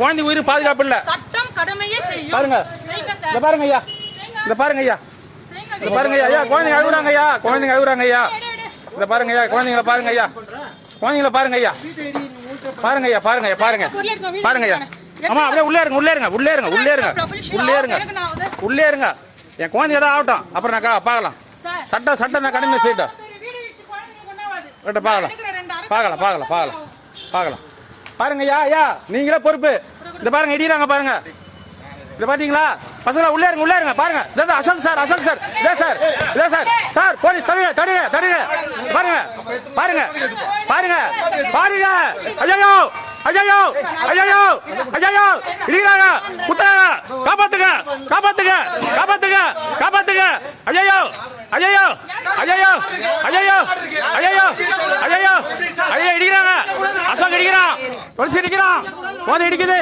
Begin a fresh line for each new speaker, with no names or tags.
குழந்தை உயிர் பாதுகாப்பு இல்ல.
சட்டம் கடமையே செய்யும்.
பாருங்க, இந்த பாருங்க ஐயா, இந்த பாருங்க ஐயா, இந்த பாருங்க ஐயா, குழந்தைங்க அழுகுறாங்க ஐயா, குழந்தைங்க அழுகுறாங்க ஐயா, இந்த பாருங்க ஐயா, குழந்தைங்கள பாருங்க ஐயா, குழந்தைங்கள பாருங்க ஐயா, பாருங்க ஐயா, பாருங்க ஐயா, பாருங்க பாருங்க ஐயா. ஆமா, அப்படியே உள்ளே இருங்க, உள்ளே இருங்க, உள்ளே இருங்க, உள்ளே இருங்க, உள்ளே இருங்க, உள்ளே இருங்க. என் குழந்தை ஏதாவது ஆகட்டும், அப்புறம் நான் பார்க்கலாம். சட்டம் நான் கடமை செய்யட்டும். பார்க்கலாம், பார்க்கலாம், பார்க்கலாம், பார்க்கலாம், பார்க்கலாம். பாருங்க ஐயா, ஐயா நீங்களே பொறுப்பு. இந்த பாருங்க இடிக்கிறாங்க பாருங்க, இத பாத்தீங்களா? பசங்களா உள்ளே இருங்க, உள்ளே இருங்க. பாருங்க, இதோ அசோக் சார், அசோக் சார், இதோ சார், இதோ சார், சார் போலீஸ் தடுங்க, தடுங்க, தடுங்க. பாருங்க, பாருங்க, பாருங்க, பாருங்க. ஐயோ, ஐயோ, ஐயோ, ஐயோ, இடிக்கிறாங்க, குத்துறாங்க. காப்பாத்துங்க, காப்பாத்துங்க, காப்பாத்துங்க, காப்பாத்துங்க. ஐயோ, ஐயோ, ஐயோ, ஐயோ, ஐயோ, ஐயோ, ஐயோ, இடிக்கிறாங்க. அசோக் இடிக்கிறான், போலீஸ் இடிக்கிறான், போதை இடிக்குது.